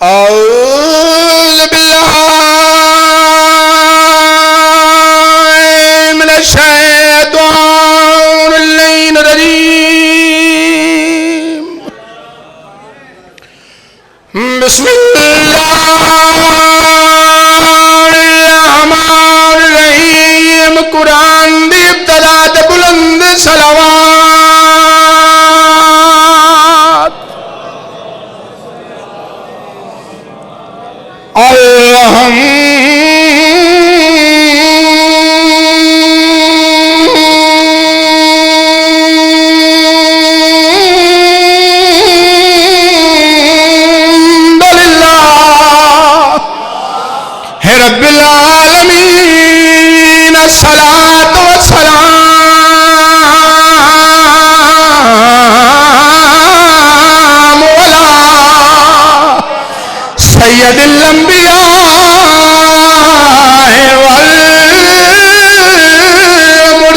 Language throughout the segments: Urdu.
أعوذ بالله من الشيطان الرجيم. بسم الله الرحمن الرحيم. قرآن دی ابتدا تے بلند صلوات. رب العالمین الصلاة والسلام علی سید الانبیاء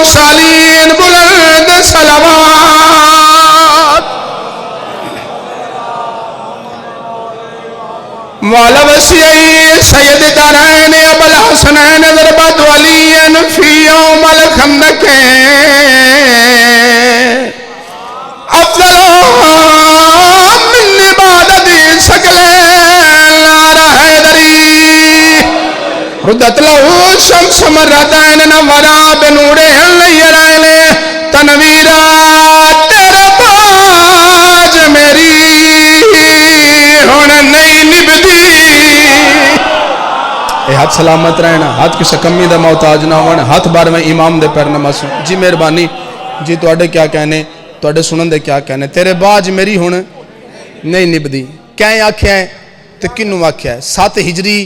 والمرسلین. بلند صلوات. والا وسیعی سید دارین ابو الحسنین ضربت ولین فی یوم الخندق افضل من عبادت سکل نار حیدری ردت لہو شمس مرتین نورا بنور لیرائن تنویرات تیرا باج میری ہونا نہیں نبدی. اے ہاتھ سلامت رہنا، ہاتھ کسے کمی دا محتاج نہ ہونا، ہاتھ بار میں امام دے پر نماز. جی مہربانی جی تواڈے کیا کہنے، تواڈے سنن دے کیا کہنے. تیرے باج میری ہونا نہیں نبدی. کہیں آکھیا ہے تو کنوں آکھیا ہے. 7 ہجری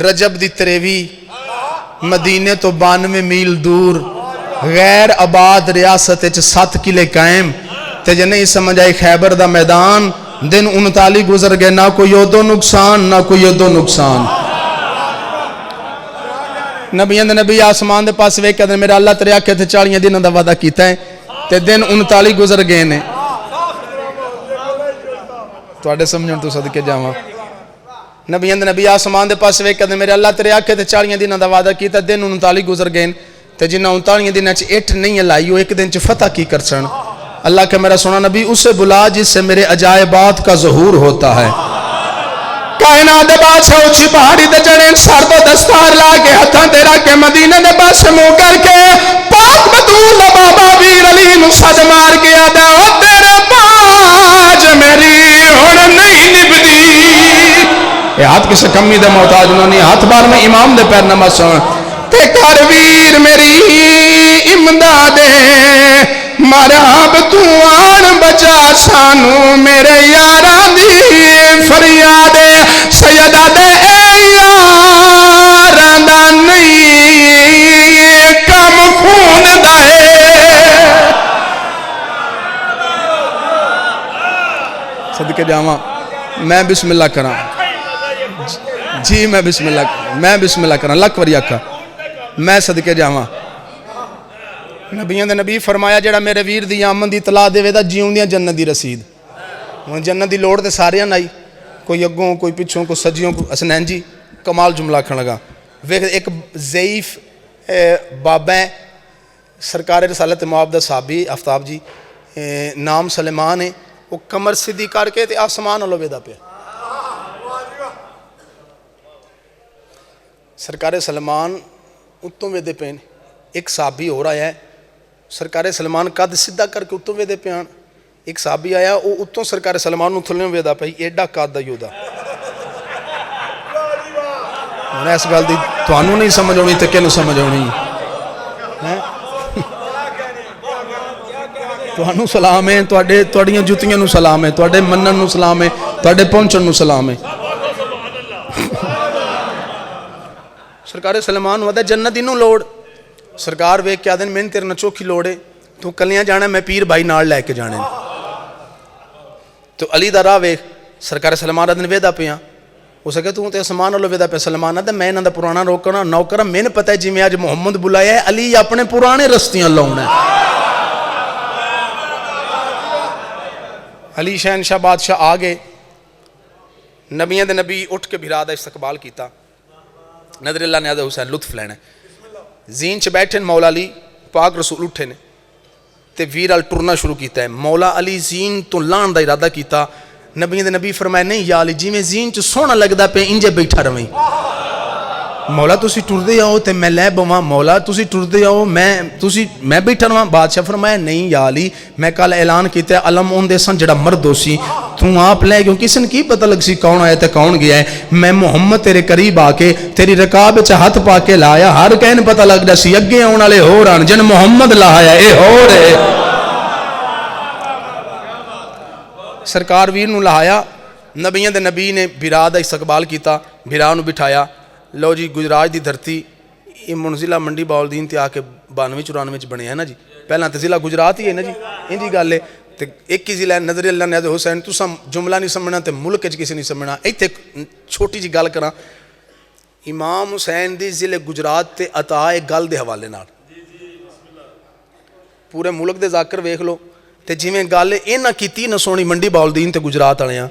رجب دی 23 مدینے تو 92 میل دور غیر آباد ریاست 7 قلعے قائم تے جے نہیں سمجھ آئی خیبر دا میدان. دن 39 گزر گئے، نہ کوئی یودو نقصان نہ کوئی یودو نقصان. نبی آسمان دے پاس وے کہتے ہیں میرا اللہ تیرے آکھے تھے 40 دن دا وعدہ کیتا ہے تے دن 39 گزر گئے نے. تو آڑے سمجھن تو صدقے جاواں. نبی آسمان دے پاس وے کہتے ہیں میرے اللہ تیرے آکھے تھے 40 دن دا وعدہ کیتا دن 39 گزر گئے تے جنہ 39 دن چ 8 نہیں لائیو ایک دن چ فتح کی کر سن. اللہ کہ میرا سونا نبی اسے بلا جس سے میرے عجائبات کا ظہور ہوتا ہے. کائنات دے بادشاہ اچھی پہاڑی دے چڑھیں سر تو دستار لا کے ہتھاں تیرا کے مدینے دے پاس منہ کر کے پاک بطول بابا ویر علی نو صد مار کے آدھا او تیرے باج میری ہن نہیں نبدی. اے ہاتھ کسے کمی دے محتاج نہیں، ہاتھ بار میں امام دے پیر نماز سن تے کر ویر میری امدادے مراب تو آن بچا سانو میرے یاران دی فریادے سیدہ دے اے یاران دا نہیں کم خون دائے. صدقے جاواں میں بسم اللہ کراں. جی میں بسم اللہ کراں لکھ وری آکھا میں صدقے جاواں. نبیان دے نبی فرمایا جڑا میرے ویر دی آمن دی اطلاع دے ویدہ جیون دیا جنت دی رسید. جنت دی لوڑ دے ساریاں نائی، کوئی اگوں کوئی پچھوں کوئی سجیوں کوئی اسنین. جی کمال جملہ کھڑ لگا. ایک ضعیف بابا ہے سرکار رسالت معابدہ صحابی آفتاب جی نام سلیمان ہے. وہ کمر سدھی کر کے تے آسمان اللہ ویدہ پہ سرکار سلمان اتوں ویدے پہ. ایک صحابی ہو رہا ہے سرکار سلمان قد سدھا کر کے اتوں ویدے پہ آن. ایک صحابی آیا وہ اتوں سرکار سلمان اتھلیوں ویدہ پہ ایڈا قد دا یودہ. انہیں اس گل دی توانوں نہیں سمجھ ہونی تے کینوں سمجھ ہونی. توانوں سلام ہے، توڑیاں جتیاں نو سلام ہے، توڑے منن نو سلام ہے، توڑے پہنچن نو سلام ہے. سرکار سلمان وعدہ جنت دی نو لوڑ. سرکار ویک کیا دن میں تیرے نچوکھی لوڑے تو کلیاں جانا میں پیر بھائی نال لے کے جانے. تو علی دا راہ ویک سرکار سلمان دن ویدہ پہ ہاں. اسے کہ تو تے اسمان اللہ ویدہ پہ سلمان آدھا میں نہ دا پرانا نوکرہ میں نے پتہ ہے جی میں آج محمد بلایا ہے علی اپنے پرانے رستیاں لاؤنا ہے. علی شہنشاہ بادشاہ آگے نبیاں دے نبی اٹھ کے بھرا دا استقبال کیتا. نظر اللہ نیاز حسین لطف لینا زین چ بیٹھے مولا علی پاک رسول اٹھے نے تے ویر ال ٹرنا شروع کیتا ہے. مولا علی زین تو لان دا ارادہ کیتا. نبیاں دے نبی فرمائے نہیں یا علی جی میں زین چ سونا لگدا پہ انجے بیٹھا رویں. مولا تسی ٹردے آؤ تے میں لے بواں. مولا تسی ٹردے آؤ میں بیٹھا رہواں. بادشاہ فرمایا نہیں یا علی میں کل اعلان کیتا ہے علم اون دے سن جڑا مرد ہو سی تو آپ لے گئے کسی نے کی پتہ لگ سی کون آیا تے کون گیا ہے. میں محمد تیرے قریب آ کے تیری رکاب وچ ہاتھ پا کے لایا ہر کہن پتہ لگ دا سی اگے آن والے ہور آن جن محمد لایا اے ہور ہے. سرکار ویر نو لایا. نبیاں دے نبی نے بھرا دا استقبال کیتا. بھرا نو بٹھایا. لو جی گجراج دی دھرتی یہ منزلہ منڈی باولدین تے آ کے 92-94 بنے ہے نا جی. پہلا تے ضلع گجرات ہی ہے نا جی. ان دی گل ہے تے ایک ہی ضلع نظر اللہ نیاز حسین تساں جملہ نہیں سمجھنا تے ملک وچ کسی نہیں سمجھنا. ایتھے چھوٹی جی گل کراں امام حسین دی ضلع گجرات تے عطا ایک گل دے حوالے نال پورے ملک دے ذاکر ویکھ لو تے جویں گل انہاں کیتی نہ سونی منڈی باولدین تے گجرات والیاں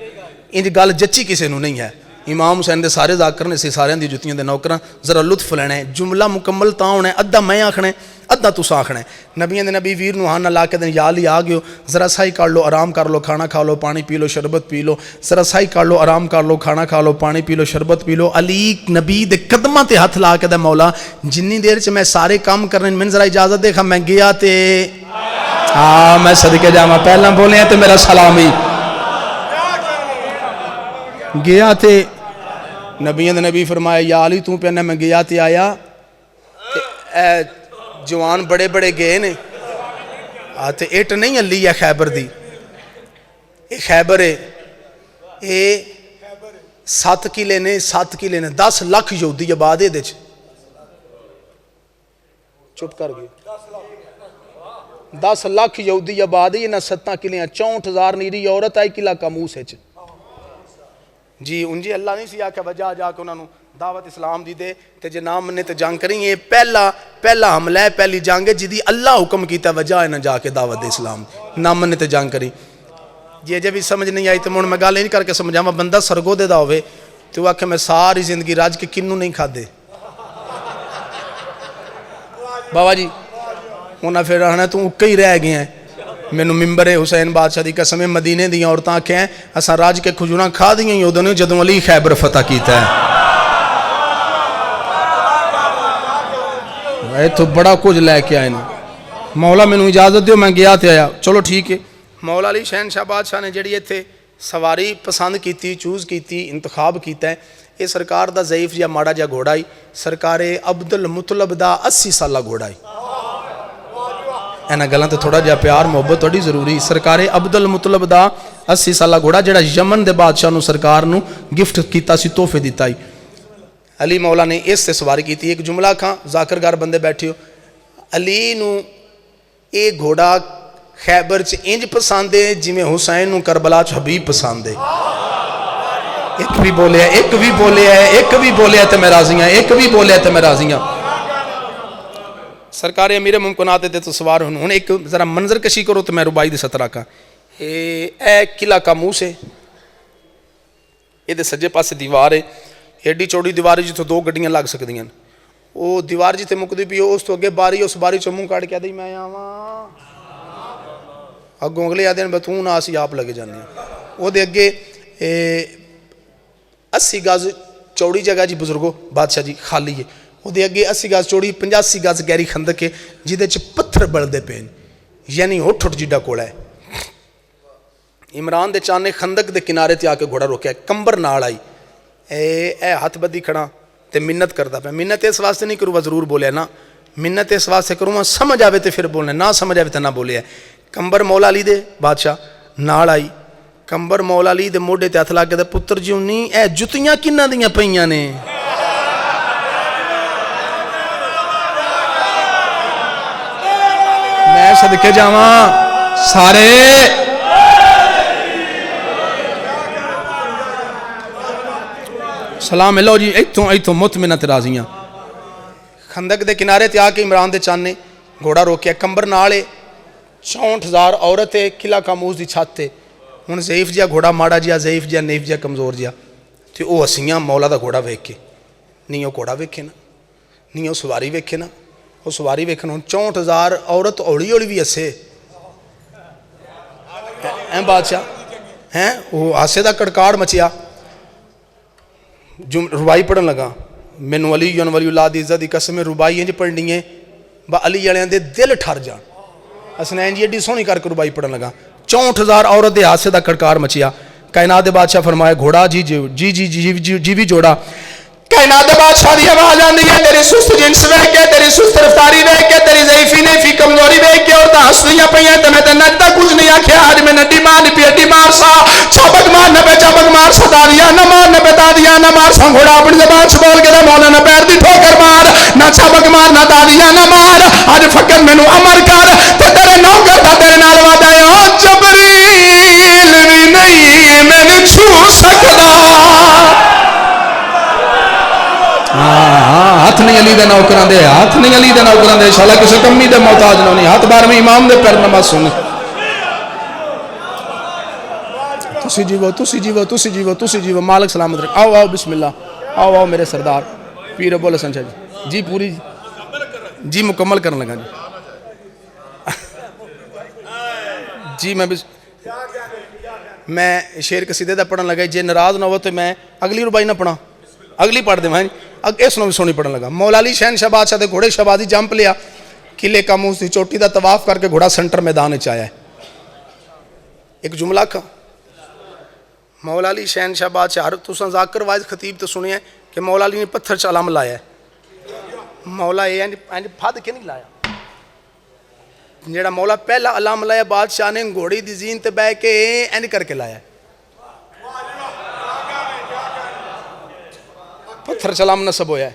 ان دی گل جچی کسے نوں نہیں ہے. امام حسین دے سارے ذاکر نے سی سارے دی جتیاں دے نوکراں ذرا لطف لینا ہے. جملہ مکمل تاں ہونا ہے ادھا میں آکھنا ہے ادھا تساں آکھنا ہے. نبیاں دے نبی ویر نو ہاں نہ لا کے دن یا علی آ گئے ہو ذرا سائی کر لو آرام کر لو کھانا کھا لو پانی پی لو شربت پی لو. ذرا سائی کر لو آرام کر لو کھانا کھا لو پانی پی لو شربت پی لو. علی نبی دے قدماں تے ہاتھ لا کے دے مولا جنی دیر چ میں سارے کام کرنے میں ذرا اجازت دیکھا میں گیا تے ہاں میں صدقے جاواں پہلا بولے تے میرا سلامی گیا تے نبیاں دے نبی فرمایا یا علی تو پہنا میں گیا تے آیا اے جوان بڑے بڑے گئے نے تے اٹ نہیں علی ہے خیبر دی اے خیبر ہے اے 7 کلے نے 10 لاکھ یہودی آباد ہے. چپ کر گئے 10 لاکھ یہودی آباد ہے نہ 7 کلیاں 64,000 نیری عورت آئی قلعہ کاموس ہے جی. ان جی اللہ نہیں سی آکھا وجہ جا کے انہوں نے دعوت اسلام دی دے تے جے نام مننے تے جنگ کریں. یہ پہلا حملہ ہے پہلی جنگ ہے جدی اللہ حکم کیتا وجہ ہے نہ جا کے دعوت اسلام نام مننے تے جنگ کریں. یہ جب بھی سمجھ نہیں آئی تو میں گل نہیں کر کے سمجھاواں بندہ سرگو دے دا ہوئے تو وہ آکھے میں ساری زندگی راج کے کنوں نہیں کھا دے بابا جی انہاں پھر رہنا تو اکے ہی رہ گئے ہیں. مینوں ممبر حسین بادشاہ دی قسم مدینے دی عورتاں آکھیں اساں راج کے کھجوراں کھا دیاں ہی ادوں جدوں علی خیبر فتح کیتا ہے. اے تو بڑا کچھ لے کے آئے نا. مولا مینوں اجازت دیو میں گیا تے آیا. چلو ٹھیک ہے. مولا علی شہنشاہ بادشاہ نے جڑی ایتھے سواری پسند کیتی چوز کیتی انتخاب کیتا ہے یہ سرکار دا ضعیف یا ماڑا جا گھوڑا ہی سرکار عبد المطلب دا 80 سالہ گھوڑا ہی. اینا گلاں تے تھوڑا جا پیار محبت تھوڑی ضروری. سرکار عبد المطلب دا 80 سالہ گھوڑا جڑا یمن دے بادشاہ نو سرکار نو گفٹ کیتا سی تحفے دیتا ہی. علی مولا نے اس سے سواری کیتی. ایک جملہ کھاں ذاکرگار بندے بیٹھے ہو علی نو اے گھوڑا خیبر چ انج پسند ہے جویں حسین نو کربلا چ حبیب پسند ہے. ایک بھی بولے ہے ایک بھی بولے ہے ایک بھی بولے ہے تے میں راضی ہاں ایک بھی بولے ہے تے میں راضی ہاں. سرکار امیر ممکنات تے تو سوار ہوں. ایک ذرا منظر کشی کرو تو میں ربائی دے سطر آکھاں. اے قلعہ کاموس ہے یہ دے سجے پاسے دیوار ہے ایڈی چوڑی دیوار ہے جتوں 2 گڈیاں لگ سکدیاں. وہ دیوار جتے مکدی پی اس تو اگے باری اس باری چوں منہ کاٹ کے آدی میں آواں اگوں اگلے آدھے بتوں اسی آپ لگے جانے ہیں. وہ دے اگے 80 گز چوڑی جگہ جی بزرگو بادشاہ جی خالی ہے. وہ دے اگے 80 گز چوڑی 85 گز گہری خندق ہے جدے چ پتھر بڑھدے پین یعنی اٹھ جڈا کوڑا ہے. عمران دے چانے خندق دے کنارے تے آ کے گھوڑا روکیا کمبر نال آئی اے ہاتھ بدی کھڑا تے منت کردا پیا. منت اس واسطے نہیں کروں ضرور بولیا نا منت اس واسطے کروں سمجھ آوے تے پھر بولنا نہ سمجھ آوے تے نہ بولیا. کمبر مولا علی دے بادشاہ نال آئی. کمبر مولا علی دے موڈے تے ہاتھ لا کے دے پتر جیوں نہیں اے جتیاں کناں دیاں پئیاں نے. میں صدقے جاواں سارے سلام ملو جی ایتھوں مطمئنت راضیاں. خندق دے کنارے تے آ کے عمران دے چانے گھوڑا روکیا کمبر نالے 64,000 عورت ہے قلعہ کاموس دی چھت تے. ہن ضعیف جیا گھوڑا ماڑا جیا ضعیف جیا نیف جیا کمزور جیا تو وہ ہسیاں مولا دا گھوڑا ویکھ کے، نہیں وہ گھوڑا ویکھے نا، نہیں وہ سواری ویکھے نا، وہ سواری ویکھن ہوں 64,000 عورت اوڑی اوڑی بھی ہسے ہیں بادشاہ ہیں، وہ ہاسے دا کڑکاڑ مچیا، ربائی پڑھن لگا، مینوں علی ولی اللہ دی عزت دی قسم ربائی انج پڑھنی ہے با علی والےاں دے دل ٹھر جان، حسنین جی ایڈی سونی کر کے ربائی پڑھن لگا، 64,000 عورت دے ہاسے دا کڑکاڑ مچیا، کائنات دے بادشاہ فرمایا گھوڑا جی جی جی جی جی جی بھی جوڑا، کائنات بادشاہ دی آواز آندی ہے تیری سست جنس ویکھ کے، تیری سست رفتاری ویکھ کے، تیری ضعیفی نیفی کمزوری ویکھ کے، اور ہسنیاں پئیاں تے میں تے نچدا کچھ نہیں آکھیا، اج میں نڈی مار نہیں پی مار سا، چابک مار نہ پے چابک مار سا، دادیاں نہ مار نہ پے دادیاں نہ مار سا، گھوڑا اپنی زبان چ بول کے مولا نہ پیر دی ٹھوکر مار، نہ چابک مار نہ دادیاں نہ مار، اج فقط مینوں امر کر تے تیرے نوکر دا تیرے نال وعدہ ہے، او جبریل بھی نہیں مینوں چھو سکدا، ہاتھ نہیں علی دے نوکران دے، ہاتھ نہیں علی دے نوکران دے، انشاءاللہ کسی کمی دے محتاج نہ نہیں، ہاتھ 12ویں امام دے پیر نماز سنی، تسی جیو تسی جیو تسی جیو تسی جیو، مالک سلامت رکھ، آؤ آؤ بسم اللہ، آؤ آؤ میرے سردار پیر ابو الحسن شاہ جی، جی پوری جی مکمل کرنے لگا جی میں شیر قصیدے دا پڑھن لگا، جے ناراض نہ ہو تو میں اگلی ربائی نہ پڑھا، اگلی پڑھ دے میں اس نو بھی سونی پڑھن لگا، مولا علی شہنشاہ بادشاہ دے گھوڑے شہبازی جمپ لیا، قلعے کا منہ سی چوٹی دا طواف کر کے گھوڑا سنٹر میدان وچ آیا ہے، ایک جملہ کا مولا علی شہنشاہ بادشاہ، تساں ذاکر وائز خطیب تو سنی ہے کہ مولا علی نے پتھر چ علم لایا ہے، مولا یہ پھد کے نہیں لایا، جیڑا مولا پہلا علم لایا بادشاہ نے گھوڑی دی زین تے بہ کے اینج کر کے لایا ہے، پتھر چلام نصب ہویا ہے،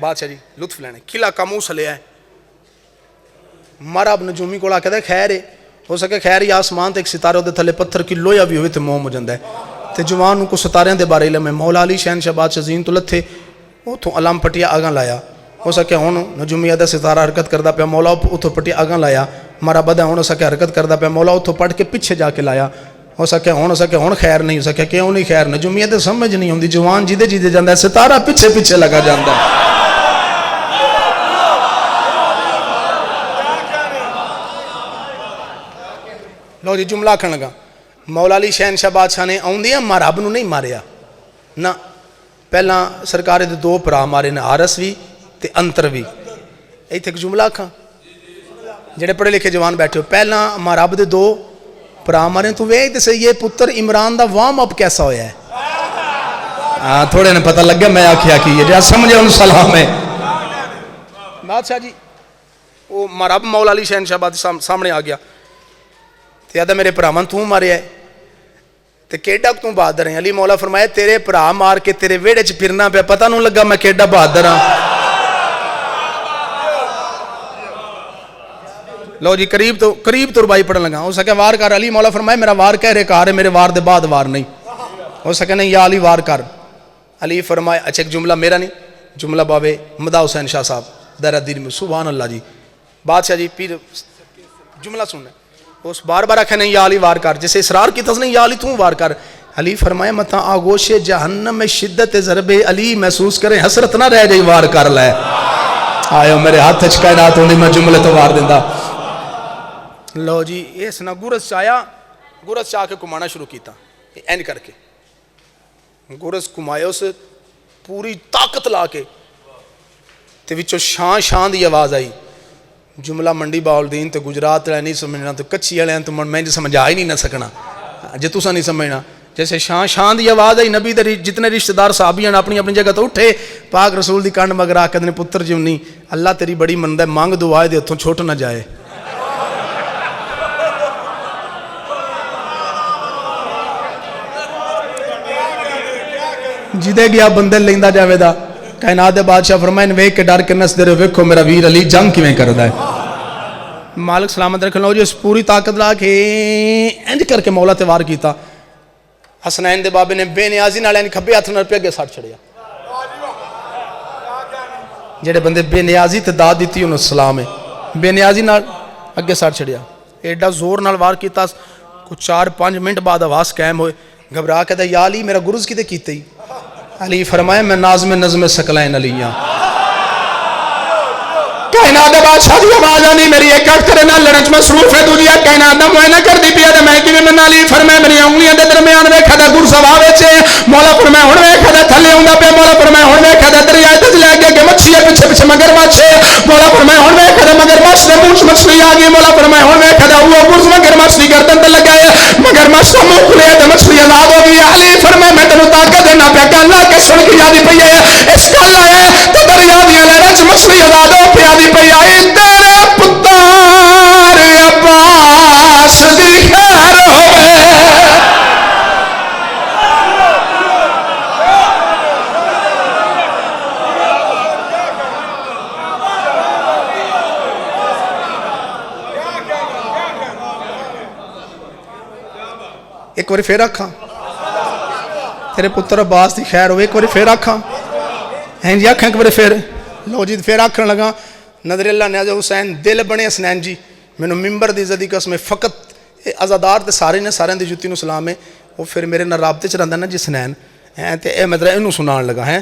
بادشاہ جی لطف لینے، قلعہ کا منہ سلیا ہے، مارا اب نجومی کو کہتا ہے خیر ہے، ہو سکے خیر یا آسمان تے ایک ستارے دے تھلے پتھر کی لویا بھی ہوئے تے موم ہو جاندہ ہے، تے جوان کو ستاریاں دے بارے علم ہے، مولا علی شہنشاہ بادشاہ زین تو لتھے، وہ تو علم پٹیا آگاں لایا، ہو سکے ہون نجومی دا ستارہ حرکت کردہ پیا، مولا اتھو پٹیا آگاں لایا، مارا بدہ ہون ہو سکے حرکت کردہ پیا، مولا اتھو پڑھ کے پیچھے جا کے لایا، ہو سکے ہون خیر نہیں ہو سکے کیوں نہیں خیر، نجومی دے سمجھ نہیں ہوندی، جوان جیدے جیدے جاندہ ہے، ستارہ پیچھے پیچھے لگا جاندہ ہے، لو جی جملہ کھن لگا، مولا علی شہنشاہ بادشاہ نے آؤندیاں مرحب نو نہیں ماریا، نہ پہلا سرکار دے دو پرا مارے نے، آرس بھی تے انتر بھی، ایتھے ایک جملہ کھا جڑے پڑھے لکھے جوان بیٹھے ہو، پہلا مرحب دے دو پرا مارے تو وے تے سے یہ پتر عمران دا وارم اپ کیسا ہویا ہے، تھوڑے نے پتہ لگ گیا میں آکھیا کی ہے جہاں سمجھے ان سلام ہے، بادشاہ جی وہ مرحب مولا علی شہنشاہ بادشاہ سامنے آ گیا، تے آدھا میرے پرامان تو مارے ہے، تے کیڈا تو بہادر ہیں، علی مولا فرمایا تیرے پرا مار کے تیرے ویڑے چ پھرنا پہ پتہ نوں لگا میں کیڈا بہادر ہاں، لو جی قریب تو ربائی پڑھن لگا، ہو سکے وار کر، علی مولا فرمایا میرا وار کہہ رہے کار ہے، میرے وار دے بعد وار نہیں، ہو سکے نہیں یا علی وار کر، علی فرمایا اچھا ایک جملہ میرا نہیں، جملہ بابے مدا حسین شاہ صاحب دیر دین میں، سبحان اللہ جی، بادشاہ جی پیر جملہ سننا، اس بار بار آکھے نہیں یا علی وار کر، جسے اصرار کی تس نہیں یا علی توں وار کر، علی فرمایا متا آگوش جہنم میں شدت ضرب علی محسوس کریں، حسرت نہ رہ جائے وار کر لے، آئے میرے ہاتھ کائنات ہوندی میں جملے تو وار دیندہ، لو جی اس نا گورس چایا، گورس چاہ کے کمانا شروع کیتا، این کر کے گورس کمائے اسے پوری طاقت لا کے، تے وچو شان دی آواز آئی، جملہ منڈی باولدین تو گجرات لے نہیں سمجھنا، تو کچھی والے تو میں سمجھا ہی نہیں نہ سکنا، جے تسا نہیں سمجھنا، جیسے شان دی آواز آئی، نبی دے جتنے رشتہ دار صحابی ہیں اپنی اپنی جگہ تو اٹھے، پاک رسول دی کانڈ مگر آکد نے پتر جونی، اللہ تیری بڑی مندہ ہے، مانگ دعائے دے اتھوں چھوٹ نہ جائے، جدے گیا بندے لیندہ جاوے دا، کائنات دے بادشاہ فرمائن ویک کے ڈر کے نس دے رہے ویکھو میرا ویر علی جنگ کی میں کردہ ہے، مالک سلامت رکھن لو جی اس پوری طاقت لا کے انج کر کے مولا تیوار کیتا، حسنین دے بابے نے بے نیازی نہ لینی کھبے ہاتھ نہ پہ اگے ساٹھ چھڑیا، جڑے بندے بے نیازی تے داد دیتی انہوں سلام ہے، بے نیازی نہ اگے ساٹھ چھڑیا، ایڈا زور نال وار کیتا، کچھ 4-5 منٹ بعد آواز قائم ہوئے، گھبرا کہتا یا علی میرا گرز کی تے کیتے ہی، علی فرمایا میں ناظم نظم ثقلین علی ہاں. کائنات دے بادشاہ دی آواز آنی میری ایک اٹھ تیرے نال لڑن چ مصروف ہے دوجی کائنات دا معائنہ کر دی پیا تے میں کیویں مننا. علی فرمایا میری انگلیاں دے درمیان ویکھا تے گر سوا وچ مولا فرمایا ہن ویکھا تے تھلے ہوندا پیا. مولا فرمایا ہن ویکھا تے دریا تے لے کے مچھلی پیچھے پیچھے مگر مچھ. مولا فرمایا ہن ویکھا تے مگر مچھ دے منہ مچھلی آ گئی. مولا فرمایا ہن ویکھا تے وہ گرز مگر مچھ دی گردن تے لگا ہے مگر مچھ دا منہ کھلیا تے مچھلی آزاد ہو گئی. علی فرمایا میں تینوں طاقت دینا پیا کہ اللہ کے سن کے یادی پئی ہے اس کل آئے تے دریا دی لہراں وچ مچھلی آزاد ہو کے یادی پئی آئی. تیرے پتر عباس دی خیر ہوئے. ایک بار پھر آکھاں تیرے پتر عباس دی خیر ہوئے. ایک بار پھر آکھاں ہیں جی آکھاں ایک بار پھر. لو جی پھر آکھن لگا نظر اللہ نیاز حسین دل بنے اسنین جی میں ممبر دی عزت دی قسم فقط ازادار تے سارے نے سارے دی جُتی نو سلام ہے. وہ پھر میرے نال رابطے چ رہندا نا جی سنین ہیں تے اے مطلب اینوں سنان لگا ہیں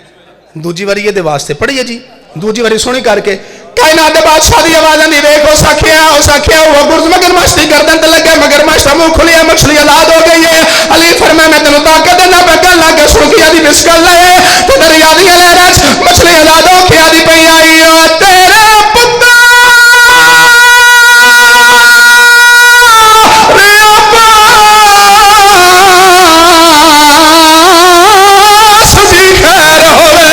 دوجی واری یہ دے واسطے پڑھیے جی دوجی واری سونی کر کے. کائنات دے بادشاہ دی آواز آندی دیکھو ساکھیا وہ گرز مگر مچھ دی گردن تے لگے مگر مچھ دا منہ کھلیا مچھلی آزاد ہو گئی ہے. علی فرمایا میں تینوں طاقت دینا پیا کہ اللہ کے سن کے آدھی بسکل لے تے دریا دی لہراں وچ مچھلی آزاد ہو کے آدھی پئی آئی. تیرے پتر عباس دی خیر ہوئے.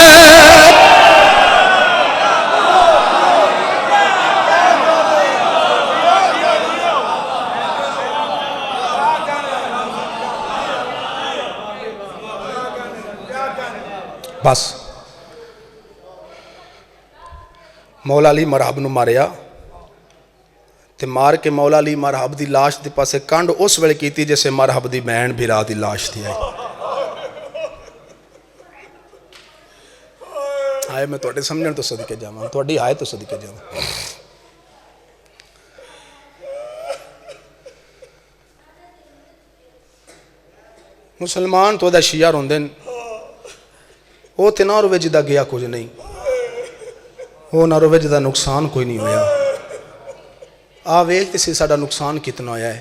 بس مولا علی مرحب نو ماریا تے مار کے مولا علی مرحب دی لاش دی پاسے کنڈ اس ویلے کیتی جیسے مرحب دی بہن بھرا دی لاش دی آئی. آئے میں توڑے سمجھن تو صدقے جاواں توڑی آئے تو صدقے جاواں. مسلمان تو دا شیعہ روندن وہ تے نہ روے جدا گیا کچھ نہیں وہ نہ روے جدا نقصان کوئی نہیں ہویا. ویکھتے سی ساڈا نقصان کتنا ہویا ہے.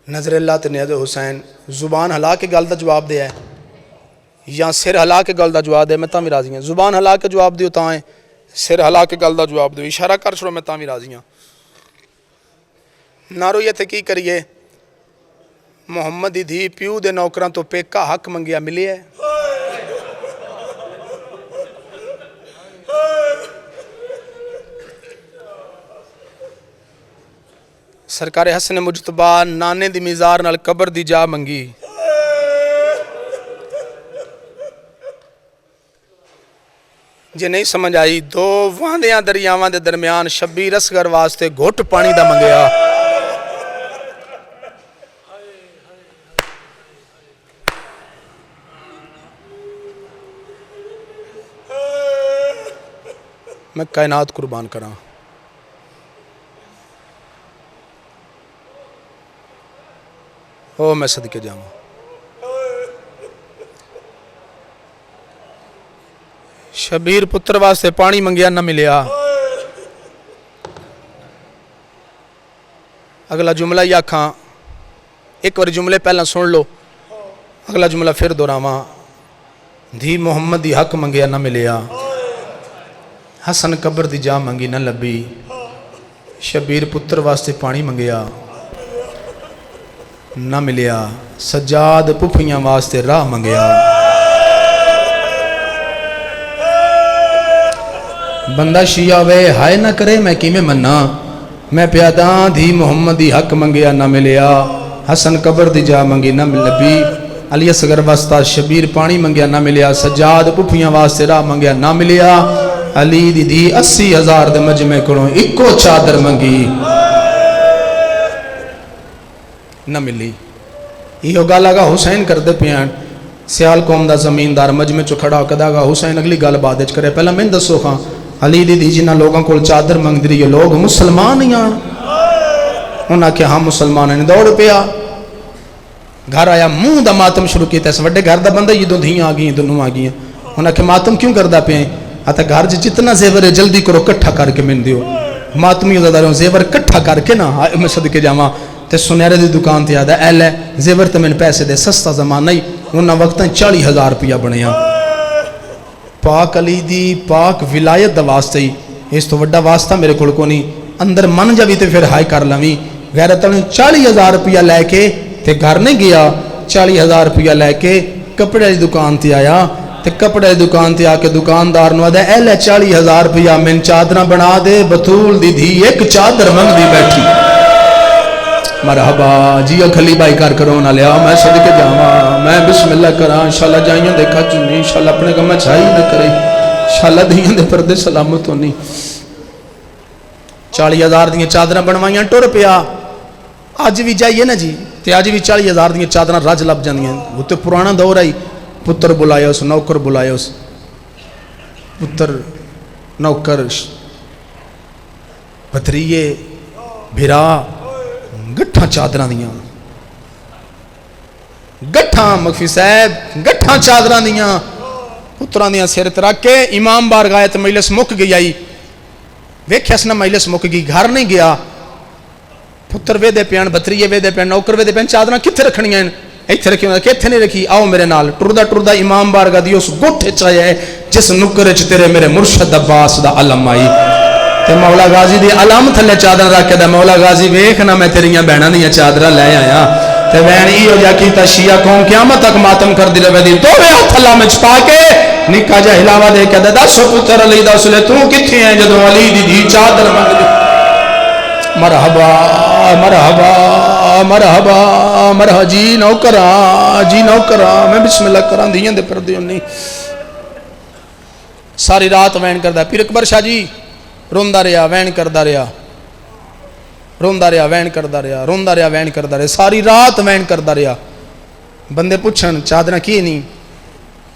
نظر اللہ تے نیاز حسین زبان ہلا کے گل دا جواب دیا ہے یا سر ہلا کے گل دا جواب دے میں تاں بھی راضی ہوں. زبان ہلا کے جواب دیو تاں ہے سر ہلا کے گل دا جواب دیو اشارہ کر چھوڑو میں تاں بھی راضی ہوں. نہ روئے تے کی کریے محمد دی دھی پیو دے نوکراں تو پیکا حق منگیا ملے ہے. سرکار حسن مجتبہ نانے دی میزار نال قبر دی جا منگی. جے نہیں سمجھ آئی دو واندیاں دریاواں دے درمیان شبیر اصغر واسطے گھٹ پانی دا منگیا. میں کائنات قربان کراں میں صدقے جاواں. شبیر پتر واسطے پانی منگیا نہ ملیا. اگلا جملہ یا کھاں ایک بار جملے پہلا سن لو اگلا جملہ پھر دہراواں. دھی محمد دی حق منگیا نہ ملیا. حسن قبر دی جا منگی نہ لبی. شبیر پتر واسطے پانی منگیا نہ ملیا. سجاد پپھیاں واسطے راہ منگیا. بندہ شیعہ وے ہائے نہ کرے میں کی میں مننا. میں پیاداں دھی محمد دی حق منگیا نہ ملیا. حسن قبر دی جا منگی نہ لبی. علی اصغر واسطہ شبیر پانی منگیا نہ ملیا. سجاد پپھیاں واسطے راہ منگیا نہ ملیا. علی دی دھی 80,000 دے مجمع کروں اکو چادر منگی نہ ملی. یہ گل آگا حسین کردے پیان سیال قوم دا زمیندار مجمع چو کھڑا کدا گا حسین اگلی گل بعد وچ کرے. پہلا میں دسو خاں علی دی دی جنہ لوگوں کو چادر منگ دی یہ لوگ مسلمان ہی ہیں. انہاں کہ ہاں مسلمان ہیں. دوڑ پیا گھر آیا منہ دا ماتم شروع کیتا ہے. وڈے گھر دا بندہ یہ دو دھیاں آ گئی دونوں آ گئی. انہاں کہ ماتم کیوں کردا پے ہیں؟ آتا گھر جتنا زیور ہے جلدی کرو کٹھا کر کے من دیو. ماتمی زیادہ رہو زیور کٹھا کر کے نا میں صدقے جاواں تے سنیرے دی دکان تے آدا اے لے زیور تے میں پیسے دے سستا زمانہ ہی انہاں وقتاں 40,000 روپیہ بنیا. پاک علی دی پاک ولایت دا واسطے ہی اس تو وڈا واسطہ میرے کول کو نہیں. اندر من جا بھی تے پھر ہائی کر لویں. غیرت نے 40,000 روپیہ لے کے تے گھر نہیں گیا. 40,000 روپیہ لے کے کپڑے دی دکان تے آیا تے کپڑے دی دکان تے آ کے دکاندار نو آدا اے لے 40,000 روپیہ میں چادراں بنا دے. بطول دی دھی ایک چادر منگدی بیٹھی. مرحبا جی کھلی بائی کر کرو نہ لیا میں صدقے جاواں میں بسم اللہ کراں انشاءاللہ جائیاں دیکھا چنی انشاءاللہ اپنے کم چھائی نہ کرے انشاءاللہ دیاں دے پردے سلامت ہونی. 40,000 دیاں چادراں بنوائیاں ٹر پیا. اج بھی جائیے نا جی تے اج بھی 40,000 دیاں چادراں رج لب جاندیاں. وہ تے پرانا دور آئی. پتر بلایا اس نوکر بلایا اس پتر نوکر بھتریے بھرا گٹھاں چادراں دیاں گٹھاں مخفی صاحب گٹھاں چادراں دیاں پتراں دیاں سر تے رکھ کے امام بارگاہ تے مجلس مک گئی. آئی ویکھیا اس نا مجلس مک گئی گھر نہیں گیا. پتر وے دے پیان بھتریے وے دے پیان نوکر وے دے پیان چادراں کتھے رکھنیاں ہیں؟ ایتھے رکھی ہوئی کتھے نہیں رکھی. آؤ میرے نال. ٹردا ٹردا امام بارگاہ دی اس گٹھے چاہے ہے جس نکر وچ تیرے میرے مرشد عباس دا علم آئی تے مولا غازی دی علم تھلے چادر رکھ کے مولا غازی ویکھنا میں تیریاں بہناں دیاں چادراں لے آیا تے بہن ایو جا کیتا شیعہ قوم قیامت تک ماتم کر دی رہے دی. دوویں ہتھ اللہ وچ پا کے نکا جا ہلاوا دے کے دس پتر علی دا اسلے تو کتھے ہیں جدوں علی دی دھی چادر منگ دی. مرحبا مرحبا مرحبا مرحبا جی نوکرا میں بسم اللہ کراں دیاں دے پردے نہیں. ساری رات وین کردا. پیر اکبر شاہ جی روندا رہیا وین کردا رہیا روندا رہیا وین کردا رہیا روندا رہیا وین کردا رہیا ساری رات وین کردا رہیا. بندے پوچھن چادراں کی نہیں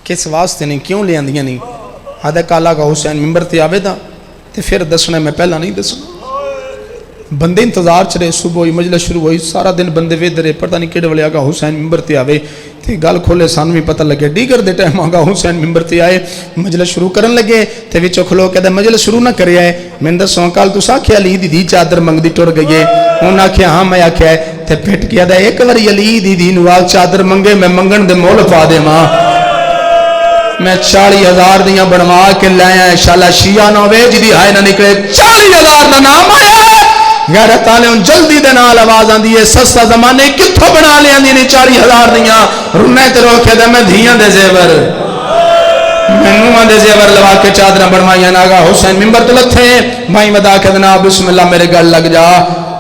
کس واسطے نہیں کیوں لے آندیاں نہیں؟ آدھا کالا کا حسین ممبر تے آوے دا تے پھر دسنا میں پہلا نہیں دسنا. بندے انتظار چرے صبح ہوئی مجلس شروع ہوئی سارا دن بندے وید رہے پتہ نہیں کیڑے والے آگا حسین ممبر تے آوے تے گل کھولے سانو بھی پتہ لگے ڈیگر دے ٹائم آگا حسین ممبر تے آئے مجلس شروع کرن لگے تے وچوں کھلو کہدا مجلس شروع نہ کرے آئے میں دسوں کل تساں آکھیا علی دی دھی چادر منگدی ٹر گئی ہے. انہاں آکھیا ہاں میں آکھیا تے پھٹ کے آدا ایک واری علی دی دھی نو چادر منگے میں منگن دے مول پا دیواں. میں 40,000 دیاں بنوا کے لے آیا انشاءاللہ شیعہ نہ ہوے جدی ہائے نہ نکلے 40,000 دا نام آیا. غیرت والے جلدی دے نال آواز آندی ہے سستا زمانے کتھوں بنا لے آندی نے 40,000 دیاں رونے تے روکے دے میں دھیاں دے زیور مینوں دے زیور لوا کے چادراں بنوائیاں ناگا حسین ممبر تے لتھے بھائی ودا کے جناب بسم اللہ میرے گل لگ جا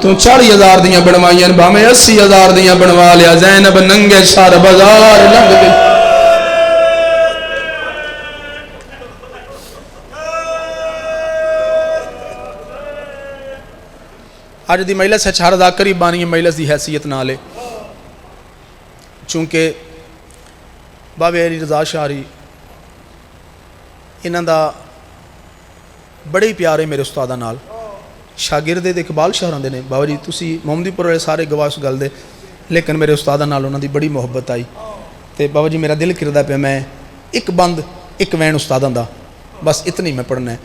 تو 40,000 دیاں بنوائیاں بھاویں 80,000 دیاں بنوا لیا. زینب ننگے سار بازار لنگ گئی. آج دی مجلس ہے ہر ذاکری بانی مجلس دی حیثیت نالے چونکہ بابے علی رضا شاہری انہاں دا بڑے پیارے میرے استاداں نال شاگرد اقبال شاہراں دے نے. بابا جی تسی محمدی پور والے سارے گواہ اس گل دے لیکن میرے استاداں نال انہاں دی بڑی محبت آئی تے بابا جی میرا دل کردا پیا میں ایک بند ایک وین استاداں دا بس اتنی میں پڑھنا ہے.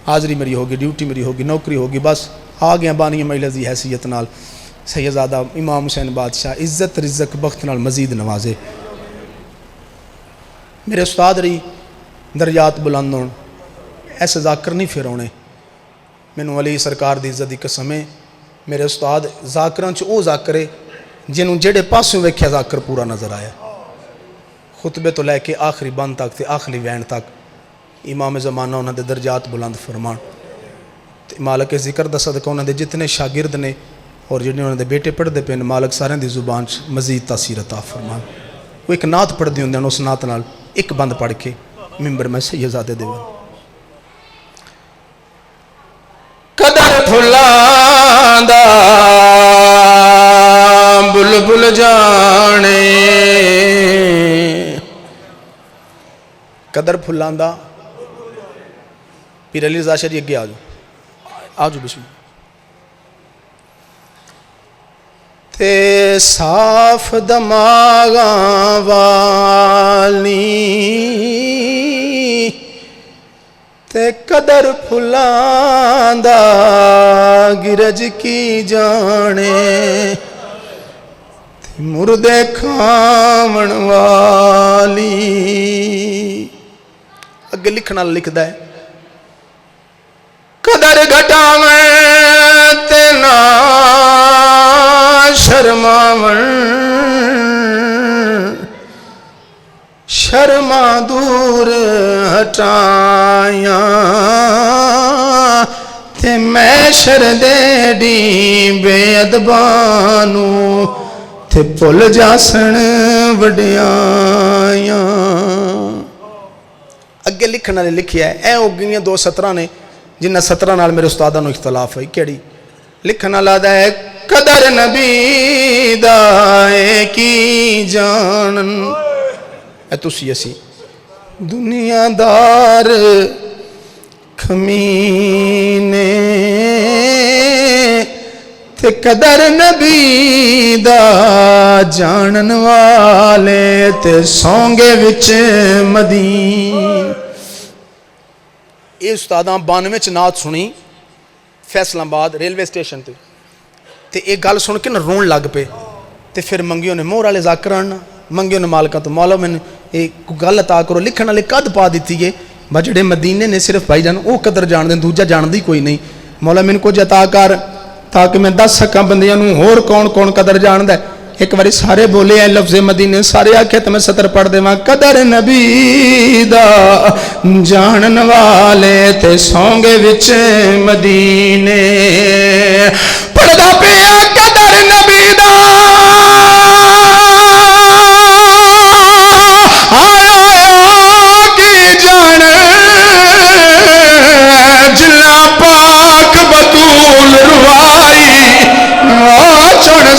حاضری میری ہوگی ڈیوٹی میری ہوگی نوکری ہوگی بس آ گیا بانی مجلس دی حیثیت نال. سیدزادہ امام حسین بادشاہ عزت رزق بخت نال مزید نوازے. میرے استاد رہی دریات بلند ہون ایسے ذاکر نہیں پھر ہونے. مینوں علی سرکار دی عزت دی قسم ہے میرے استاد ذاکراں چ او ذاکر ہے جنوں جڑے پاسوں ویکھیا ذاکر پورا نظر آیا. خطبے تو لے کے آخری بند تک تے آخری وین تک امام زمانہ انہاں دے درجات بلند فرمان. مالک ذکر دا صدقہ انہاں دے جتنے شاگرد نے اور جنہیں انہاں دے بیٹے پڑھ دے پین مالک سارے دی زبان مزید تاثیر عطا فرمان. وہ ایک نعت پڑھ دی ہوندے ہیں اس نعت نال ایک بند پڑھ کے ممبر میں سیدزادے دے قدر پھلاں دا بلبل جانے قدر پھلاں دا. پیر علی رضا شاہ اگے آجو بسم اللہ. تے صاف دماغاں والی تے قدر پھلاں دا گرج کی جانے تے مردے کھاون والی اگے لکھنا لکھدا ہے قدر گھٹاویں تے نہ شرماون شرما دور ہٹائیاں تے محشر دے ڈی بے ادبانو تے پل جاسن وڈیائیاں اگے لکھنا نے لکھیا ہے اے ہوگیاں 2 سطرہ نے جنہ 17 نال میرے استادہ نو اختلاف ہوئی کیڑی لکھنا لادا ہے قدر نبی دائے کی جانن اے تسی اسی دنیا دار کھمینے تے قدر نبی دا جانن والے تے سونگے وچ مدین اے استاداں 92 چ نعت سنی فیصل آباد ریلوے اسٹیشن تے ایک گل سن کے نہ رون لگ پے تے پھر منگیوں نے مور والے ذاکر آنا منگیوں نے مالکاں تو مولا میں نے ایک گل عطا کرو لکھن والے قد پا دیتی ہے بجڑے مدینے نے صرف بھائی جان او قدر جان دیں دوجا جان دی کوئی نہیں مولا میں کو عطا کر تاکہ میں 10 سکاں بندیاں نوں ہور کون کون قدر جان دے ایک باری سارے بولے ہیں لفظ مدینے سارے آکھے تو میں سطر پڑھ دے وہاں قدر نبی دا جانن والے تے سونگے وچ مدینے پڑھ دا پیا قدر نبی دا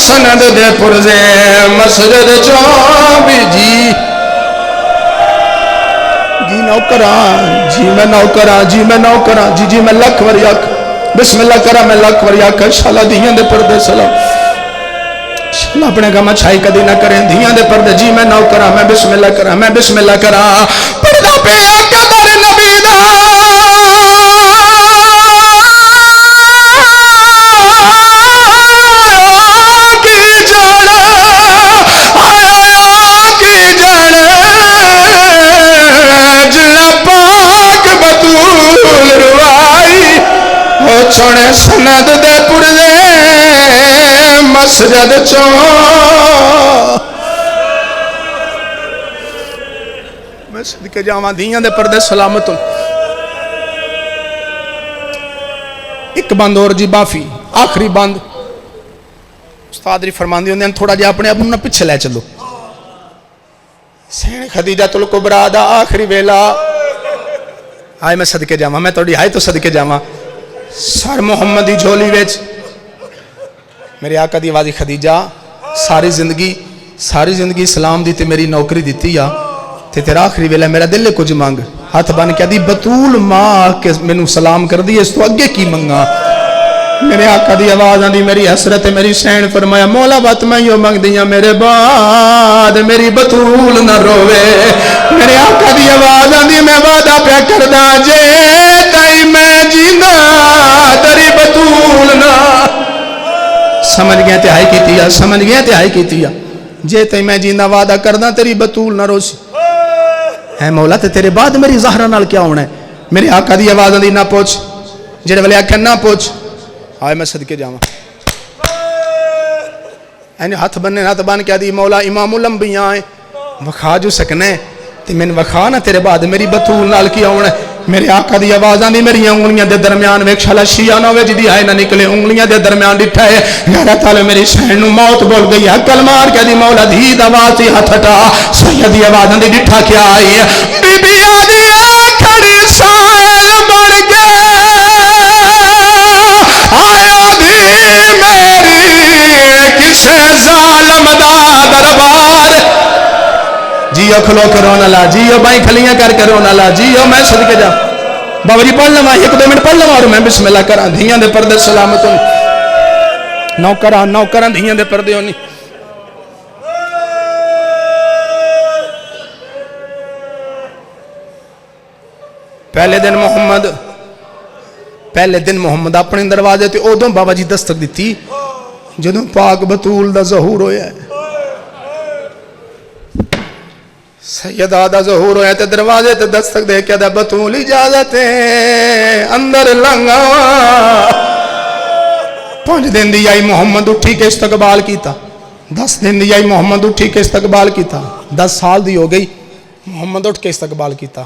سند دے پرزے مسجد چوبی جی نوکران جی میں نوکران جی میں نوکران جی جی میں لکھ وریاک بسم اللہ کرا میں لکھ وریاک انشاءاللہ دھیاں دے پردے سلام انشاءاللہ اپنے گاما چھائی کدی نہ کریں دھیاں دے پردے جی میں نوکران میں بسم اللہ کرا میں بسم اللہ کرا پردہ پہ قدر نبی دا چھوڑے سند دے پردے مسجد چوں میں صدقے جاواں دھیاں دے پردے سلامت ایک بند اور جی بافی آخری بند استاد ری فرماندی ہوندے ہیں تھوڑا جا اپنے اپنا پچھے لے چلو سین خدیجہ الکبریٰ دا آخری ویلا آئے میں صدقے جاواں میں توڑی آئے تو صدقے جاواں سر محمد دی جھولی ویچ میرے آقا دی آوازی خدیجہ ساری زندگی اسلام دی تے میری نوکری دیتی یا تے تیرا آخری ویلہ میرا دل کچھ مانگ ہاتھ بان کیا دی بطول ماں کے میں نو سلام کر دی اس تو اگے کی منگا میرے آقا دی آواز آن دی میری حسرت میری سین فرمایا مولا بات میں یوں مانگ دیا میرے بعد میری بطول نہ روے میرے آقا دی آواز آن دی میں وعدہ پہ کردہ جے تائی میں جینا تری بطول نہ سمجھ گیا تہائی کی تیا جے تائی میں جینا وعدہ کردہ تری بطول نہ روسی اے مولا تے تیرے بعد میری زہرہ نال کیا ہونا ہے میرے آقا دی آواز آن دی نہ پوچھ جڑے والے آکھیں نہ پوچھ آئے میں صدقے جاواں اینی ہاتھ بن کیا دی مولا امام الانبیاء آئے وکھا جو سکنے تے میں وکھا نہ تیرے بعد میری بطول نال کیا ہونا ہے میرے آقا دی آواز آندی میری انگلیاں دے درمیان ویک شالا شیعہ نہ ہوئے جدی آئے نہ نکلے انگلیاں دے درمیان ڈٹھا ہے غیرت والے میری شہن نو موت بول گئی عقل مار کے دی مولا دی آواز سی ہاتھ ہٹا سیدی آواز آندی ڈٹھا کیا آئی ہے بی بی آدھی کھڑی سائل بڑھ کے آیا دی میری کسے ظالم دا دربار جیو کھلو کرو نہ لا جیو بھائی کھلیاں کر کرو نہ لا جیو میں صدقے جا باوری پڑھ لما 1-2 منٹ پڑھ لما اور میں بسم اللہ کرا دھیاں دے پردے سلامت ہونی نوکران دھیاں دے پردے ہونی پہلے دن محمد اپنے دروازے تے ادوں بابا جی دستک دیتی جدوں پاک بطول دا ظہور ہویا ہے، سیدہ دا ظہور ہویا تے دروازے تے دستک دے کے دا بطول اجازت ہے اندر لنگا 5 دن دی آئی محمد اٹھی کے استقبال کیتا، 10 دن دی آئی محمد اٹھی کے استقبال کیتا، 10 سال دی ہو گئی محمد اٹھ کے استقبال کیتا،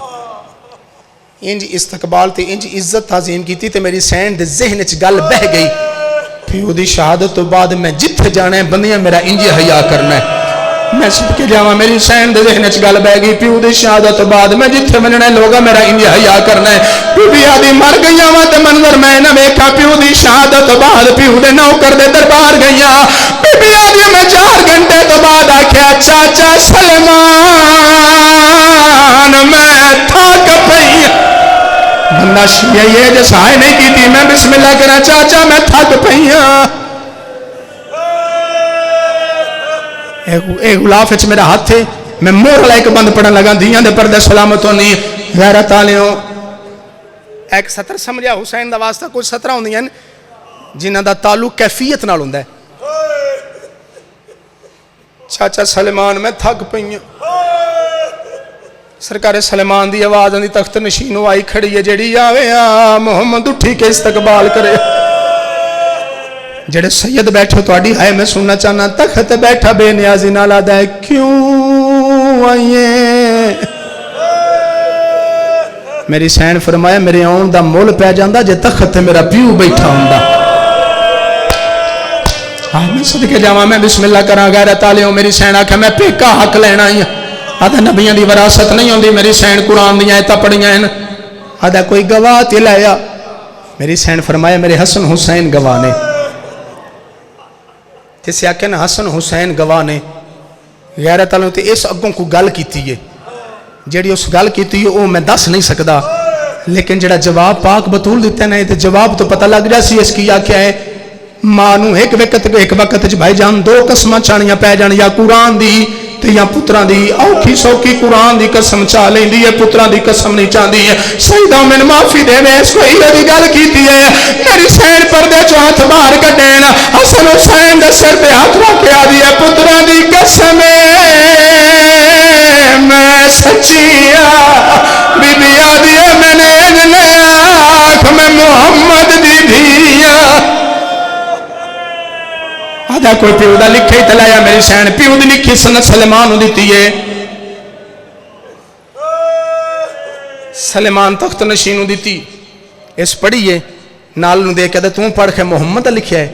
انج استقبال تے انج عزت تعظیم کیتی تے میری سین دے ذہن چ گل بہ گئی، پیو دی شہادت تو بعد میں جتھے جانا ہے بندیاں میرا انج حیا کرنا ہے، میں سب کے جاواں میری سین دے ذہن چ گل بہ گئی، پیو دی شہادت تو بعد میں جتھے مننا ہے لوگا میرا انج حیا کرنا ہے، بی آدھی مر گئیاں وا تے منظر میں نہ ویکھا، پیو دی شہادت تو بعد پیو دے نوکر دے دربار گئیاں، بی آدھی میں 4 گھنٹے تو بعد آکھیا چاچا سلیمان میں تھک پئی، بندہ شیعہ یہ جیسا آئے نہیں کی تھی، میں بسم اللہ کرا چاچا میں تھک پئیاں، اے غلاف اچھ میرا ہاتھ تھے، میں مور لائے کے بند پڑھن لگا، دیاں دے پردے سلامتوں نہیں غیرت آلیوں، ایک سطر سمجھا حسین دا واسطہ کچھ سطرہ ہوں دیاں جنہاں دا تعلق کیفیت نال ہوندا ہے، چاچا سلیمان میں تھک پئیاں، سرکار سلیمان دی آواز اندی تخت نشینو آئی کھڑی ہے جڑی آوے محمد اٹھی کے استقبال کرے، جڑے سید بیٹھو تو آڈی ہائے میں سننا چاہنا تخت بیٹھا بے نیازی نالا دائے کیوں آئیے، میری سین فرمایا میرے آن دا مول پہ جاندہ جے تخت میرا پیو بیٹھا ہوندہ، میں صدقے جاواں میں بسم اللہ کراں غیرت آلیوں، میری سین آکھا میں پیکا حق لینا ہی آدھا نبیان دی وراثت نہیں ہوندی، میری سین قرآن دیا ایتا پڑھیاں ہیں، آدھا کوئی گواہ تے لایا، میری سین فرمایا میرے حسن حسین گواہ نے، تیسے آکھے نا حسن حسین گواہ نے، غیرت آلیوں تے اس اگوں کو گل کیتی ہے، جیڑی اس گل کیتی ہے وہ میں دس نہیں سکدا، لیکن جڑا جواب پاک بطول دیتے ہیں تو جواب تو پتہ لگ جا سی اس کی یا کیا ہے، مانو ایک وقت بھائی جان 2 قسمہ چانیاں پہ جان، یا قرآن دی تے یا پتران دی اوکھی سوکی قرآن دی قسم چاہ لیں دی ہے، پتران دی قسم نہیں چاہ دی ہے، سیدہ من معافی دے میں اس کو ہیرے دی گل کیتی ہے، میری سین پردے جو ہاتھ باہر کٹین حسن حسین دے سر پہ ہاتھ رکھے آدھی ہے، پتران دی قسم میں سچیا، بی بی آدھی ہے میں نے اجلے آنکھ میں محمد دی دھیا، آدھا کوئی پیو دا لکھے ہی تلایا، میری سین پیو دی لکھی سنت سلیمان دیتی ہے، سلیمان تخت نشینو دیتی، اس پڑھئیے نالوں دے کہتے تم پڑھ کے محمد لکھیا ہے،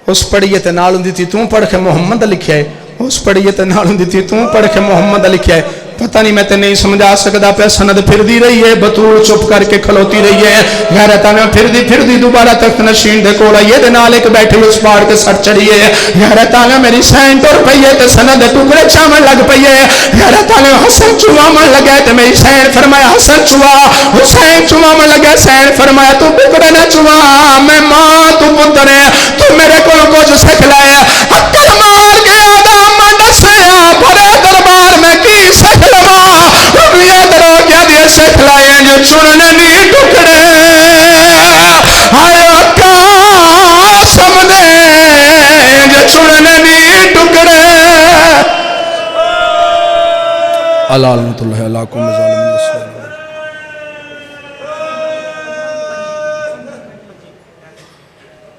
اس پڑھئیے تے نالوں دیتی تم پڑھ کے محمد لکھیا ہے، اس پڑھئیے تے نالوں دیتی تم پڑھ کے محمد لکھیا ہے، پتہ نہیں میں تے نہیں سمجھا سکتا پہ سند پھر دی رہی ہے، بطول چپ کر کے کھلوتی رہی ہے، غیرت آنے پھر دی دوبارہ تخت نشین دے کوڑا یہ دے نال ایک بیٹھے اس پاڑ کے سر چڑھی ہے، غیرت آنے میری سین ٹور پئی ہے تے سند ٹکڑے چامن لگ پئی ہے، غیرت آنے حسن چوامن لگے تے میری سین فرمایا حسن چوا، حسین چوامن لگے، سین فرمایا تو ٹکڑے نہ چوا، میں ماں تو پتر ہے، تو میرے کو کچھ سکھ لائے، اکر مار کے آدم ڈسیا بھرے دربار میں کی سکھ لوا، رویہ درو کیا دیا سکھ لائے جو چننے نہیں ٹکڑے، ہائے اکا سمدے جو چننے نہیں ٹکڑے، اللہ علمت اللہ علیکم ظالم